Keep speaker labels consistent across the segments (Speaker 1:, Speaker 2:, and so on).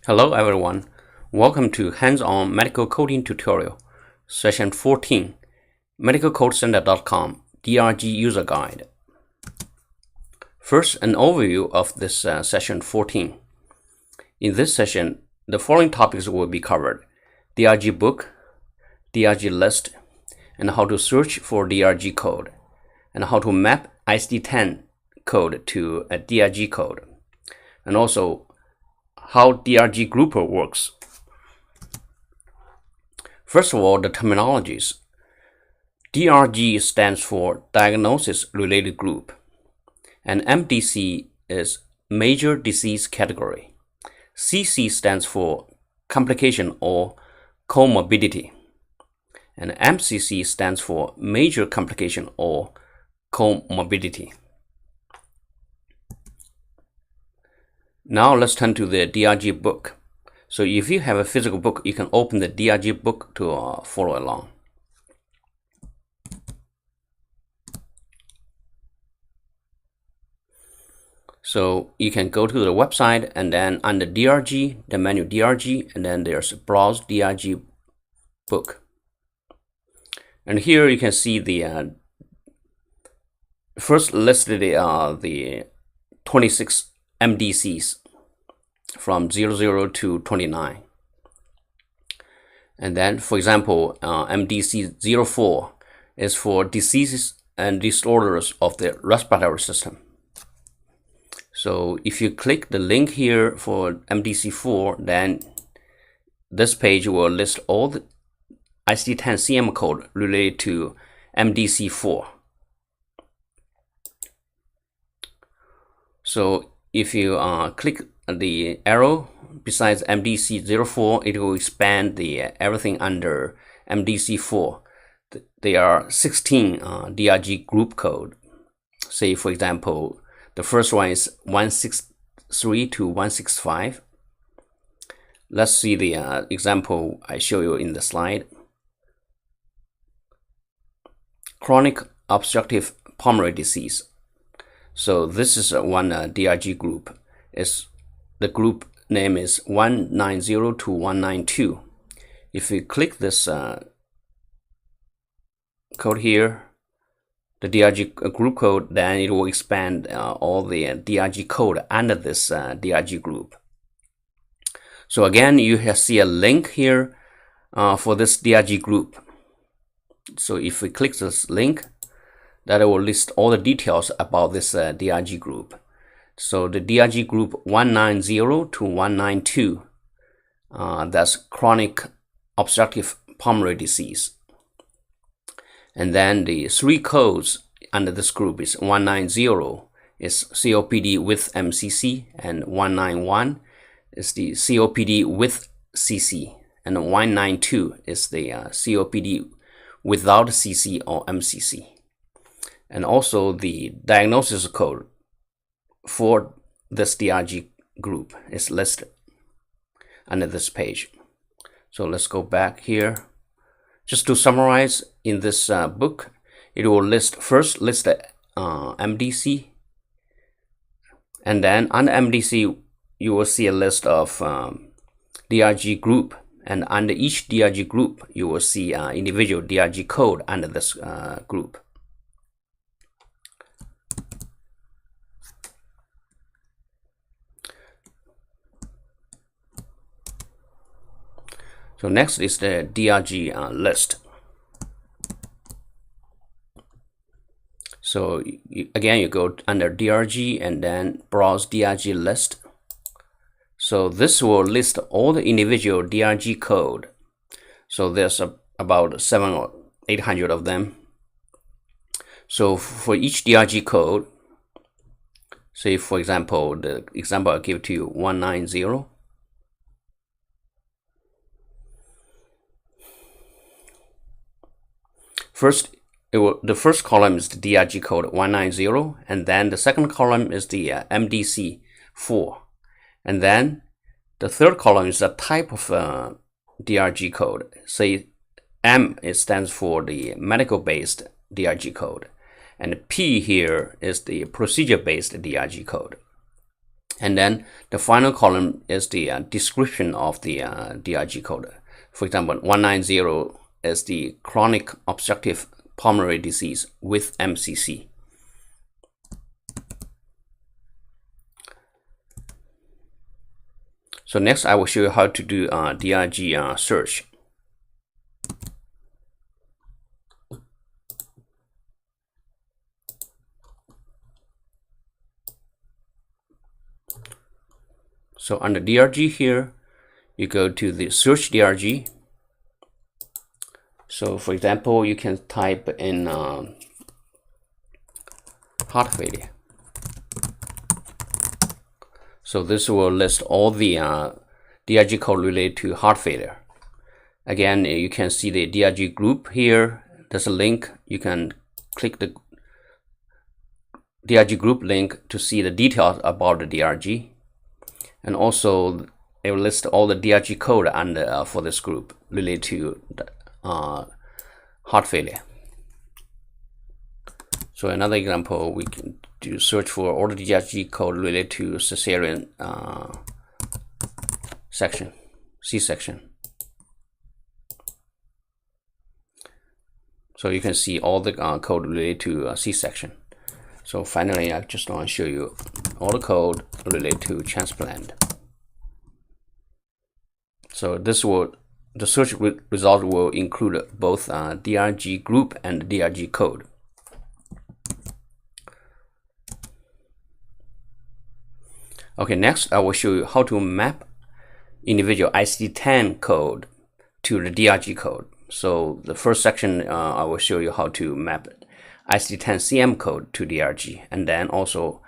Speaker 1: Hello everyone, welcome to Hands-on Medical Coding Tutorial, Session 14, medicalcodecenter.com DRG User Guide. First, an overview of this Session 14. In this session, the following topics will be covered: DRG Book, DRG List, and how to search for DRG code, and how to map ICD-10 code to a DRG code, and also how DRG Grouper works. First of all, the terminologies. DRG stands for Diagnosis Related Group, and MDC is Major Disease Category. CC stands for Complication or Comorbidity, and MCC stands for Major Complication or Comorbidity. Now let's turn to the DRG book. So if you have a physical book, you can open the DRG book to follow along. So you can go to the website, and then under DRG, the menu DRG, and then there's Browse DRG Book. And here you can see the first listed the 26 MDCs from 00 to 29. And then, for example, MDC 04 is for diseases and disorders of the respiratory system. So if you click the link here for MDC 4, then this page will list all the ICD-10 CM code related to MDC 4. So if you click the arrow besides MDC 04, it will expand the everything under MDC 4. There are 16 DRG group code. Say, for example, the first one is 163 to 165. Let's see the example I show you in the slide. Chronic obstructive pulmonary disease. So this is one DRG group. The group name is 190 to 192. If we click this code here, the DRG group code, then it will expand all the DRG code under this DRG group. So again, you see a link here for this DRG group. So if we click this link, that will list all the details about this DRG group. So the DRG group 190 to 192, that's chronic obstructive pulmonary disease. And then the three codes under this group is 190 is COPD with MCC, and 191 is the COPD with CC, and 192 is the COPD without CC or MCC. And also the diagnosis code for this DRG group is listed under this page. So let's go back here. Just to summarize, in this book, it will first list the MDC, and then under MDC, you will see a list of DRG group, and under each DRG group, you will see individual DRG code under this group. So next is the DRG list. So again, you go under DRG and then browse DRG list. So this will list all the individual DRG code. So there's about 700 or 800 of them. So for each DRG code, say for example, the example I give to you, 190. First, the first column is the DRG code 190, and then the second column is the MDC 4, and then the third column is the type of DRG code. Say M, it stands for the medical-based DRG code, and P here is the procedure-based DRG code. And then the final column is the description of the DRG code. For example, 190 is the chronic obstructive pulmonary disease with MCC. So next, I will show you how to do DRG search. So under DRG here, you go to the search DRG. So for example, you can type in heart failure. So this will list all the DRG code related to heart failure. Again, you can see the DRG group here. There's a link. You can click the DRG group link to see the details about the DRG. And also, it will list all the DRG code under for this group related to heart failure. So another example, we can do search for all the DRG code related to cesarean section, C-section. So you can see all the code related to C-section. So finally, I just want to show you all the code related to transplant. So this will, the search result will include both DRG group and DRG code. Okay, next I will show you how to map individual ICD-10 code to the DRG code. So the first section, I will show you how to map ICD-10 CM code to DRG, and then also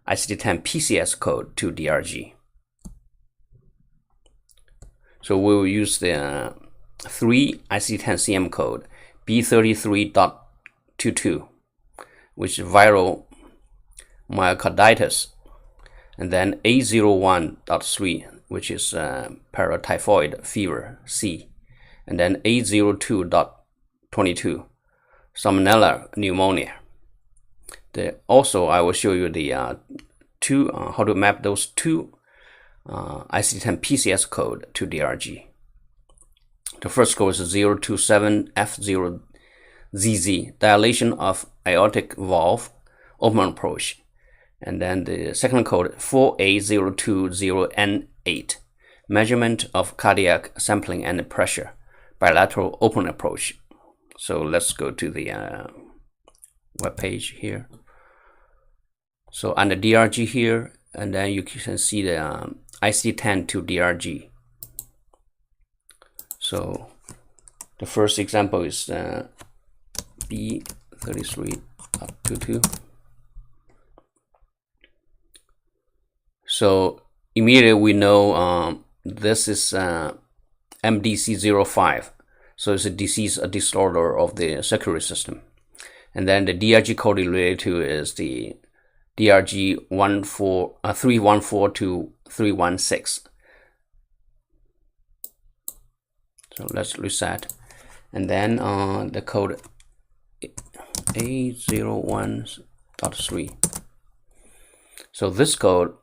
Speaker 1: ICD-10 PCS code to DRG. So we will use the 3 ICD-10 CM code, B33.22, which is viral myocarditis, and then A01.3, which is paratyphoid fever, C, and then A02.22, salmonella pneumonia. Also, I will show you the how to map those two ICD-10 PCS code to DRG. The first code is 027F0ZZ, dilation of aortic valve, open approach. And then the second code, 4A020N8, measurement of cardiac sampling and pressure, bilateral open approach. So let's go to the web page here. So under DRG here, and then you can see the ICD-10 to DRG. So the first example is B33.22. So immediately we know this is MDC05. So it's a disease, a disorder of the circulatory system. And then the DRG code related to is the DRG 314 to 316. So let's reset. And then the code A01.3. So this code,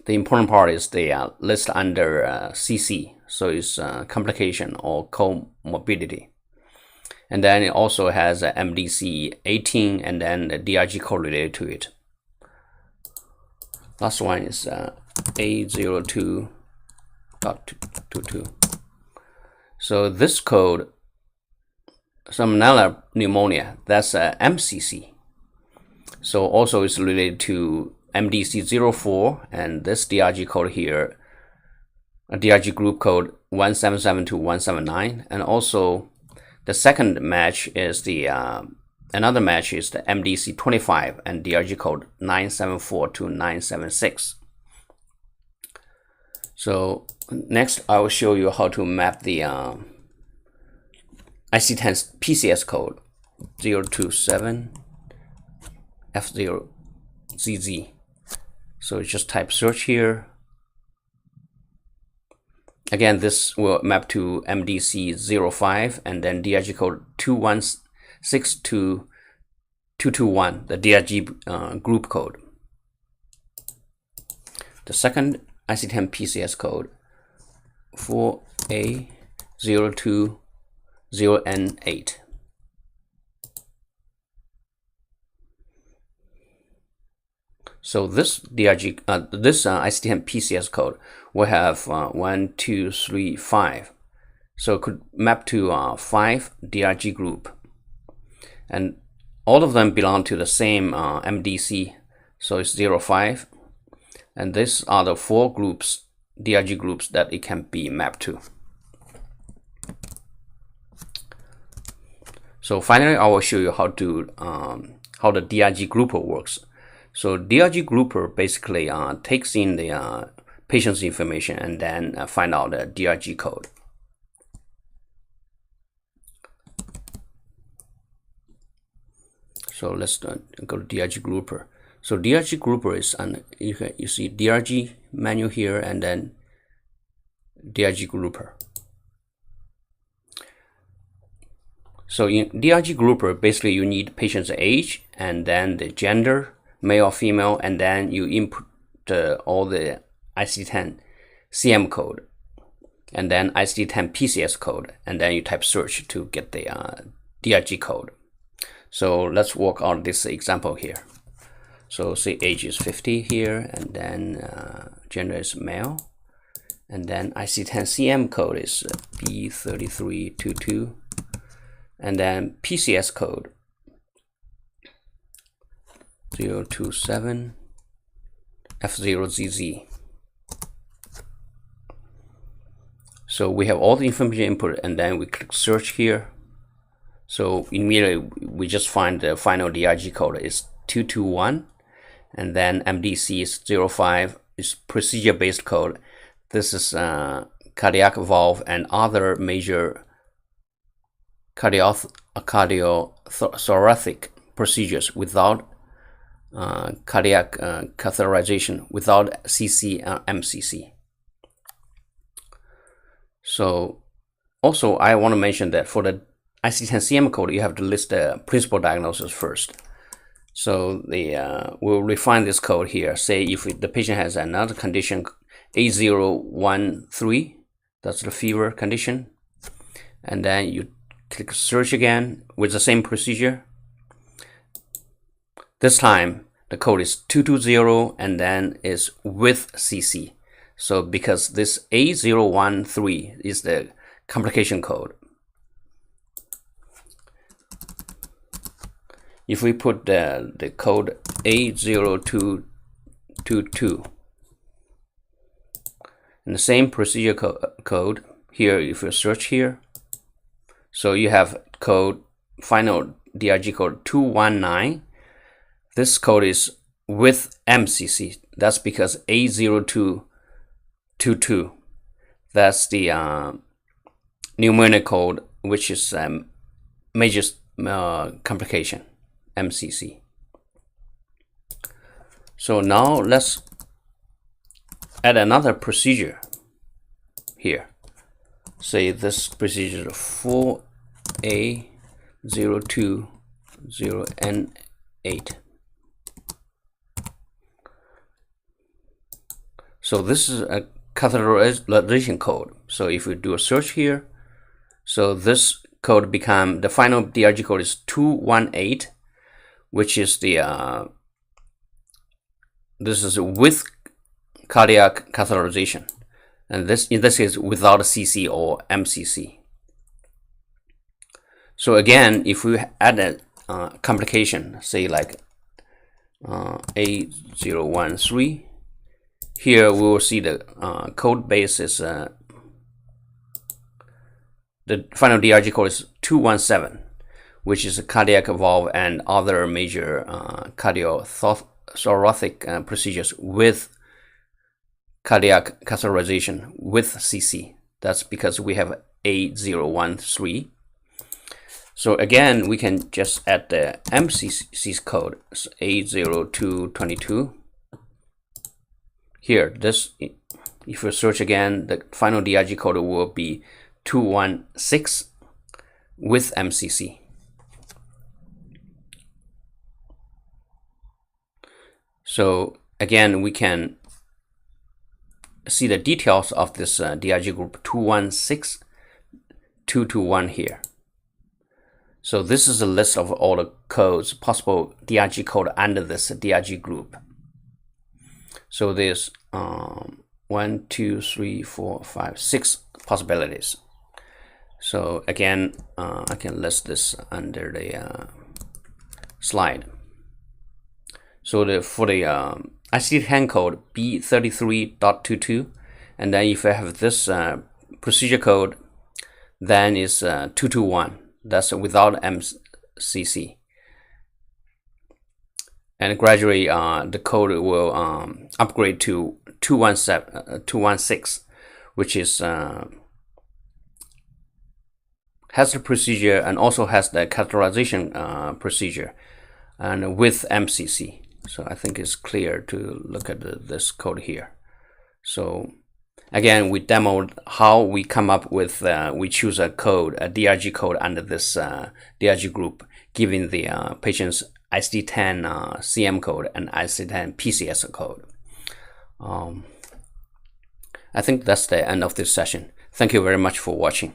Speaker 1: the important part is the list under CC. So it's complication or comorbidity. And then it also has a MDC 18 and then the DRG code related to it. Last one is A02.22. So this code, salmonella pneumonia, that's MCC. So also it's related to MDC04 and this DRG code here, a DRG group code 177 to 179, and also the second match is the another match is the MDC25 and DRG code 974 to 976. So next I will show you how to map the ICD-10 PCS code 027F0ZZ. So just type search here. Again, this will map to MDC05 and then DRG code 216221, the DRG group code. the second ICD-10 PCS code 4A020N8. So this ICD-10 PCS code will have 1, 2, 3, 5. So it could map to 5 DRG group, and all of them belong to the same MDC. So it's 0, 5, and these are the 4 groups, DRG groups, that it can be mapped to. So finally, I will show you how the DRG Grouper works. So DRG Grouper basically takes in the patient's information and then find out the DRG code. So let's go to DRG Grouper. So DRG Grouper is you see DRG menu here and then DRG Grouper. So in DRG Grouper, basically you need patient's age and then the gender, male or female, and then you input all the ICD-10 CM code and then ICD-10 PCS code, and then you type search to get the DRG code. So let's work on this example here. So say age is 50 here, and then gender is male, and then ICD-10 CM code is B3322, and then PCS code 027 F0ZZ. So we have all the information input, and then we click search here. So immediately we just find the final DRG code is 221, and then MDC is 05, is procedure-based code. This is cardiac valve and other major cardiothoracic procedures without cardiac catheterization, without CC MCC. So also I want to mention that for the ICD-10 CM code, you have to list the principal diagnosis first. So we'll refine this code here. Say if the patient has another condition, A013, that's the fever condition, and then you click search again with the same procedure. This time the code is 220 and then is with CC. So because this A013 is the complication code. If we put the code A0222 and the same procedure code here, if you search here, so you have code, final DRG code 219. This code is with MCC. That's because A0222, that's the numeric code, which is major complication, MCC. So now let's add another procedure here. Say this procedure 4A020N8. So this is a catheterization code. So if we do a search here, so this code become, the final DRG code is 218, which is the this is with cardiac catheterization, and this in this case without a CC or MCC. So again, if we add a complication, say like A013, here we will see the code base is the final DRG code is 217, which is a cardiac valve and other major cardiothoracic procedures with cardiac catheterization with CC. That's because we have A013. So again, we can just add the MCC's code, so A0222. Here, this, if you search again, the final DRG code will be 216 with MCC. So again, we can see the details of this DRG group 216221 here. So this is a list of all the codes, possible DRG code under this DRG group. So there's 1, 2, 3, 4, 5, 6 possibilities. So again, I can list this under the slide. So for the ICD-10 code B33.22, and then if I have this procedure code, then it's 221. That's without MCC. And gradually, the code will upgrade to 216, which is has the procedure and also has the categorization procedure, and with MCC. So I think it's clear to look at this code here. So again, we demoed how we come up with, we choose a code, a DRG code under this DRG group, given the patient's ICD-10 CM code and ICD-10 PCS code. I think that's the end of this session. Thank you very much for watching.